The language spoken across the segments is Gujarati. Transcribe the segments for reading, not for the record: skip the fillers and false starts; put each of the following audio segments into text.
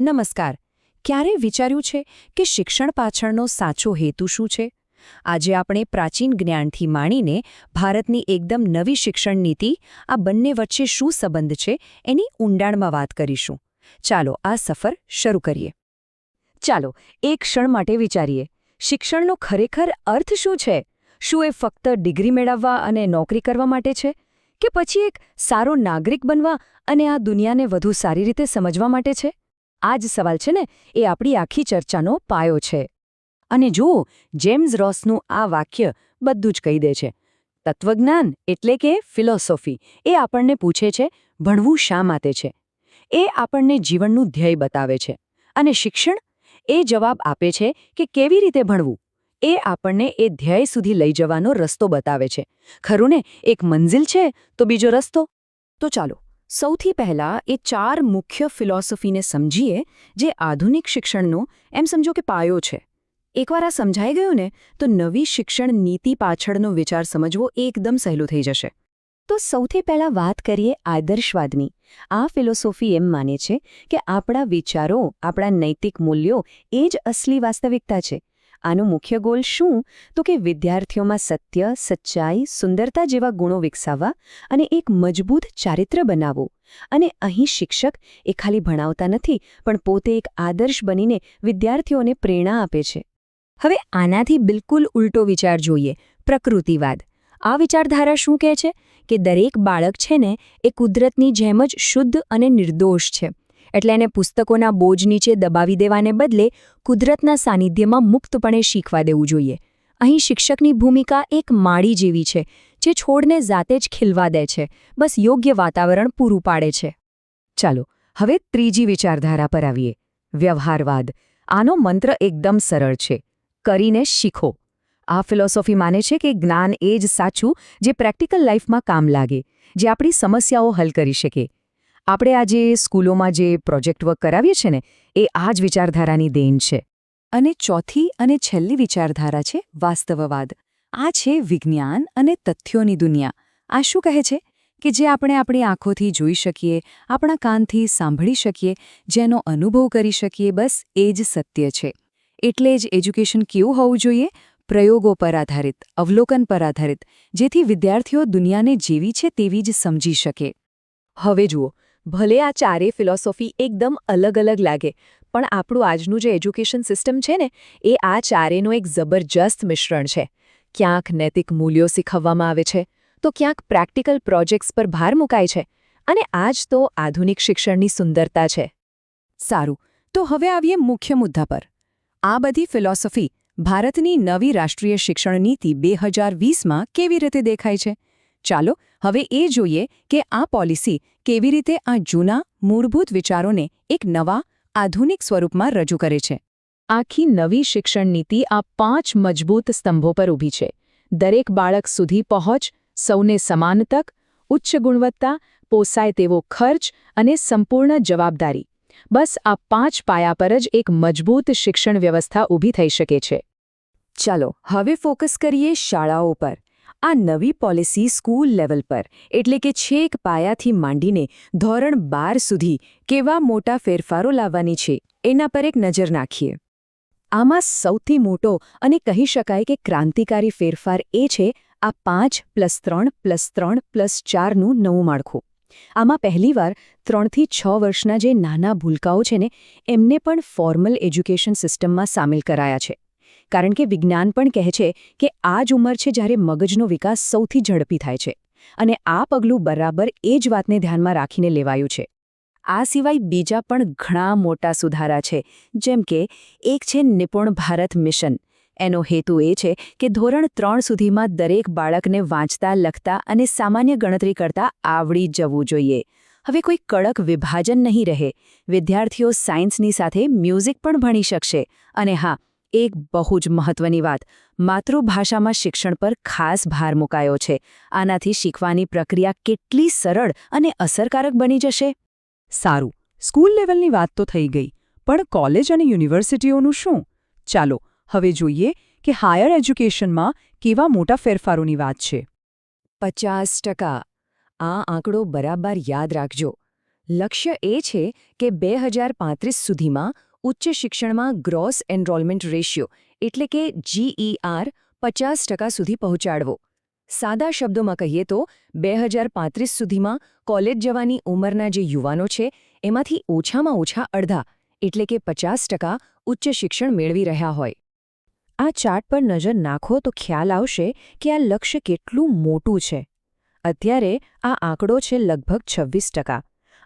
નમસ્કાર. ક્યારે વિચાર્યું છે કે શિક્ષણ પાછળનો સાચો હેતુ શું છે? આજે આપણે પ્રાચીન જ્ઞાનથી માણીને ભારતની એકદમ નવી શિક્ષણ નીતિ આ બંને વચ્ચે શું સંબંધ છે એની ઊંડાણમાં વાત કરીશું. ચાલો આ સફર શરૂ કરીએ. ચાલો એક ક્ષણ માટે વિચારીએ, શિક્ષણનો ખરેખર અર્થ શું છે? શું એ ફક્ત ડિગ્રી મેળવવા અને નોકરી કરવા માટે છે? કે પછી એક સારો નાગરિક બનવા અને આ દુનિયાને વધુ સારી રીતે સમજવા માટે છે? આ જ સવાલ છે ને, એ આપણી આખી ચર્ચાનો પાયો છે. અને જુઓ, જેમ્સ રોસનું આ વાક્ય બધું જ કહી દે છે. તત્વજ્ઞાન એટલે કે ફિલોસોફી એ આપણને પૂછે છે ભણવું શા માટે છે. એ આપણને જીવનનું ધ્યેય બતાવે છે. અને શિક્ષણ એ જવાબ આપે છે કે કેવી રીતે ભણવું. એ આપણને એ ધ્યેય સુધી લઈ જવાનો રસ્તો બતાવે છે. ખરું ને, એક મંઝિલ છે તો બીજો રસ્તો. તો ચાલો સૌથી પહેલા એ 4 મુખ્ય ફિલોસોફીને સમજીએ જે આધુનિક શિક્ષણનો એમ સમજો કે પાયો છે. એકવાર આ સમજાઈ ગયું ને, તો નવી શિક્ષણ નીતિ પાછળનો વિચાર સમજવો એકદમ સહેલું થઈ જશે. તો સૌથી પહેલા વાત કરીએ આદર્શવાદની. આ ફિલોસોફી એમ માને છે કે આપણા વિચારો, આપણા નૈતિક મૂલ્યો એ જ અસલી વાસ્તવિકતા છે. આનો મુખ્ય ગોલ શું? તો કે વિદ્યાર્થીઓમાં સત્ય, સચ્ચાઈ, સુંદરતા જેવા ગુણો વિકસાવવા અને એક મજબૂત ચારિત્ર બનાવવું. અને અહીં શિક્ષક એ ખાલી ભણાવતા નથી, પણ પોતે એક આદર્શ બનીને વિદ્યાર્થીઓને પ્રેરણા આપે છે. હવે આનાથી બિલકુલ ઉલટો વિચાર જોઈએ, પ્રકૃતિવાદ. આ વિચારધારા શું કહે છે? કે દરેક બાળક છે ને એ કુદરતની જેમ જ શુદ્ધ અને નિર્દોષ છે. એટલે એને પુસ્તકોના બોજ નીચે દબાવી દેવાને બદલે કુદરતના સાનિધ્યમાં મુક્તપણે શીખવા દેવું જોઈએ. અહીં શિક્ષકની ભૂમિકા એક માળી જેવી છે, જે છોડને જાતે જ ખીલવા દે છે, બસ યોગ્ય વાતાવરણ પૂરું પાડે છે. ચાલો હવે ત્રીજી વિચારધારા પર આવીએ, વ્યવહારવાદ. આનો મંત્ર એકદમ સરળ છે, કરીને શીખો. આ ફિલોસોફી માને છે કે જ્ઞાન એ જ સાચું જે પ્રેક્ટિકલ લાઈફમાં કામ લાગે, જે આપણી સમસ્યાઓ હલ કરી શકે. આપણે આજે સ્કૂલોમાં જે પ્રોજેક્ટ વર્ક કરાવીએ છીએ ને, એ આ જ વિચારધારાની દેન છે. અને ચોથી અને છેલ્લી વિચારધારા છે વાસ્તવવાદ. આ છે વિજ્ઞાન અને તથ્યોની દુનિયા. આ શું કહે છે? કે જે આપણે આપણી આંખોથી જોઈ શકીએ, આપણા કાનથી સાંભળી શકીએ, જેનો અનુભવ કરી શકીએ, બસ એ જ સત્ય છે. એટલે જ એજ્યુકેશન કેવું હોવું જોઈએ? પ્રયોગો પર આધારિત, અવલોકન પર આધારિત, જેથી વિદ્યાર્થીઓ દુનિયાને જેવી છે તેવી જ સમજી શકે. હવે જુઓ, ભલે આ ચારેય ફિલોસોફી એકદમ અલગ અલગ લાગે, પણ આપણું આજનું જે એજ્યુકેશન સિસ્ટમ છે ને, એ આ ચારેયનું એક જબરજસ્ત મિશ્રણ છે. ક્યાંક નૈતિક મૂલ્યો શીખવવામાં આવે છે, તો ક્યાંક પ્રેક્ટિકલ પ્રોજેક્ટ્સ પર ભાર મુકાય છે. અને આ જ તો આધુનિક શિક્ષણની સુંદરતા છે. સારું, તો હવે આવીએ મુખ્ય મુદ્દા પર. આ બધી ફિલોસોફી ભારતની નવી રાષ્ટ્રીય શિક્ષણ નીતિ 2020માં કેવી રીતે દેખાય છે? ચાલો હવે એ જોઈએ કે આ પોલિસી કેવી રીતે આ જૂના મૂળભૂત વિચારોને એક નવા આધુનિક સ્વરૂપમાં રજૂ કરે છે. આખી નવી શિક્ષણ નીતિ આ 5 મજબૂત સ્તંભો પર ઊભી છે. દરેક બાળક સુધી પહોંચ, સૌને સમાન તક, ઉચ્ચ ગુણવત્તા, પોસાય તેવો ખર્ચ અને સંપૂર્ણ જવાબદારી. બસ આ 5 પાયા પર જ એક મજબૂત શિક્ષણ વ્યવસ્થા ઊભી થઈ શકે છે. ચાલો હવે ફોકસ કરીએ શાળાઓ પર. આ નવી પોલિસી સ્કૂલ લેવલ પર, એટલે કે છેક પાયાથી માંડીને ધોરણ 12 સુધી કેવા મોટા ફેરફારો લાવવાની છે, એના પર એક નજર નાખીએ. આમાં સૌથી મોટો અને કહી શકાય કે ક્રાંતિકારી ફેરફાર એ છે આ 5+3+3+4નું નવું માળખું. આમાં પહેલીવાર 3 થી 6 વર્ષના જે નાના ભૂલકાઓ છે ને, એમને પણ ફોર્મલ એજ્યુકેશન સિસ્ટમમાં સામેલ કરાયા છે. કારણ કે વિજ્ઞાન પણ કહે છે કે આ જ ઉંમર છે જ્યારે મગજનો વિકાસ સૌથી ઝડપી થાય છે. અને આ પગલું બરાબર એ જ વાતને ધ્યાનમાં રાખીને લેવાયું છે. આ સિવાય બીજા પણ ઘણા મોટા સુધારા છે, જેમ કે એક છે નિપુણ ભારત મિશન. એનો હેતુ એ છે કે ધોરણ 3 સુધીમાં દરેક બાળકને વાંચતા, લખતા અને સામાન્ય ગણતરી કરતા આવડી જવું જોઈએ. હવે કોઈ કડક વિભાજન નહીં રહે. વિદ્યાર્થીઓ સાયન્સની સાથે મ્યુઝિક પણ ભણી શકશે. અને હા, એક બહુ જ મહત્વની વાત, માતૃભાષામાં શિક્ષણ પર ખાસ ભાર મુકાયો છે. આનાથી શીખવાની પ્રક્રિયા કેટલી સરળ અને અસરકારક બની જશે. સારું, સ્કૂલ લેવલની વાત તો થઈ ગઈ, પણ કોલેજ અને યુનિવર્સિટીઓનું શું? ચાલો હવે જોઈએ કે હાયર એજ્યુકેશનમાં કેવા મોટા ફેરફારોની વાત છે. 50%. આ આંકડો બરાબર યાદ રાખજો. લક્ષ્ય એ છે કે 2035 સુધીમાં ઉચ્ચ શિક્ષણમાં ગ્રોસ એનરોલમેન્ટ રેશિયો એટલે કે GER 50% સુધી પહોંચાડવો. સાદા શબ્દોમાં કહીએ તો 2035 સુધીમાં કોલેજ જવાની ઉંમરના જે યુવાનો છે એમાંથી ઓછામાં ઓછા અડધા એટલે કે 50% ઉચ્ચ શિક્ષણ મેળવી રહ્યા હોય. આ ચાર્ટ પર નજર નાખો તો ખ્યાલ આવશે કે આ લક્ષ્ય કેટલું મોટું છે. અત્યારે આ આંકડો છે લગભગ 26%,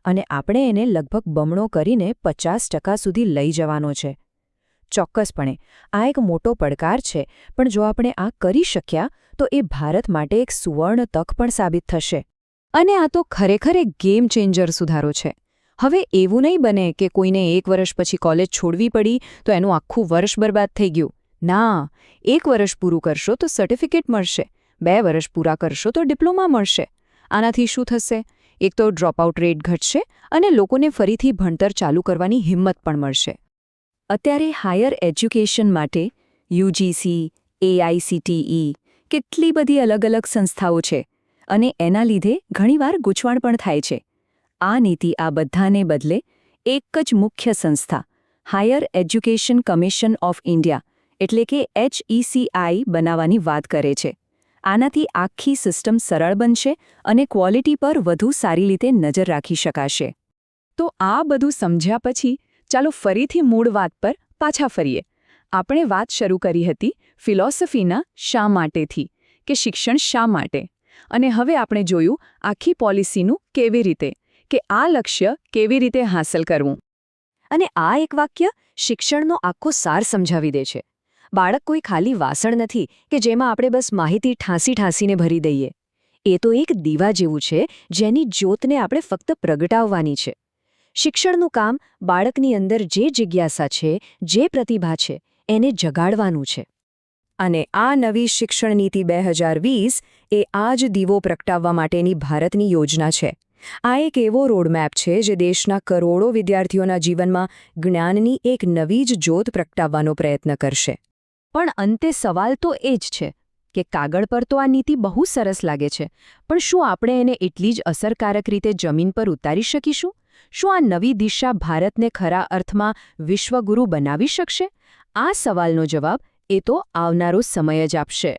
અને આપણે એને લગભગ બમણો કરીને 50% સુધી લઈ જવાનો છે. ચોક્કસપણે આ એક મોટો પડકાર છે, પણ જો આપણે આ કરી શક્યા તો એ ભારત માટે એક સુવર્ણ તક પણ સાબિત થશે. અને આ તો ખરેખર એક ગેમ ચેન્જર સુધારો છે. હવે એવું નહીં બને કે કોઈને 1 વર્ષ પછી કોલેજ છોડવી પડી તો એનું આખું વર્ષ બરબાદ થઈ ગયું. ના, 1 વર્ષ પૂરું કરશો તો સર્ટિફિકેટ મળશે, 2 વર્ષ પૂરા કરશો તો ડિપ્લોમા મળશે. આનાથી શું થશે? એક તો ડ્રોપઆઉટ રેટ ઘટશે અને લોકોને ફરીથી ભણતર ચાલુ કરવાની હિંમત પણ મળશે. અત્યારે હાયર એજ્યુકેશન માટે UGC, AICTE કેટલી બધી અલગ અલગ સંસ્થાઓ છે, અને એના લીધે ઘણીવાર ગૂંચવણ પણ થાય છે. આ નીતિ આ બધાને બદલે એક જ મુખ્ય સંસ્થા higher education commission of India એટલે કે HECI બનાવવાની વાત કરે છે. આનાથી આખી સિસ્ટમ સરળ બનશે અને ક્વોલિટી પર વધુ સારી રીતે નજર રાખી શકાશે. તો આ બધું સમજ્યા પછી ચાલો ફરીથી મૂળ વાત પર પાછા ફરીએ. આપણે વાત શરૂ કરી હતી ફિલોસોફીના શા માટેથી, કે શિક્ષણ શા માટે, અને હવે આપણે જોયું આખી પોલિસીનું કેવી રીતે, કે આ લક્ષ્ય કેવી રીતે હાંસલ કરવું. અને આ એક વાક્ય શિક્ષણનો આખો સાર સમજાવી દે છે. બાળક કોઈ ખાલી વાસણ નથી કે જેમાં આપણે બસ માહિતી ઠાંસીને ભરી દઈએ. એ તો એક દીવા જેવું છે જેની જ્યોતને આપણે ફક્ત પ્રગટાવવાની છે. શિક્ષણનું કામ બાળકની અંદર જે જિજ્ઞાસા છે, જે પ્રતિભા છે, એને જગાડવાનું છે. અને આ નવી શિક્ષણ નીતિ 2020 એ આ જ દીવો પ્રગટાવવા માટેની ભારતની યોજના છે. આ એક એવો રોડમેપ છે જે દેશના કરોડો વિદ્યાર્થીઓના જીવનમાં જ્ઞાનની એક નવી જ જ્યોત પ્રગટાવવાનો પ્રયત્ન કરશે. પણ અંતે સવાલ તો એ જ છે કે કાગળ પર તો આ નીતિ બહુ સરસ લાગે છે, પણ શું આપણે એને એટલી જ અસરકારક રીતે જમીન પર ઉતારી શકીશું? શું આ નવી દિશા ભારતને ખરા અર્થમાં વિશ્વગુરુ બનાવી શકશે? આ સવાલનો જવાબ એ તો આવનારો સમય જ આપશે.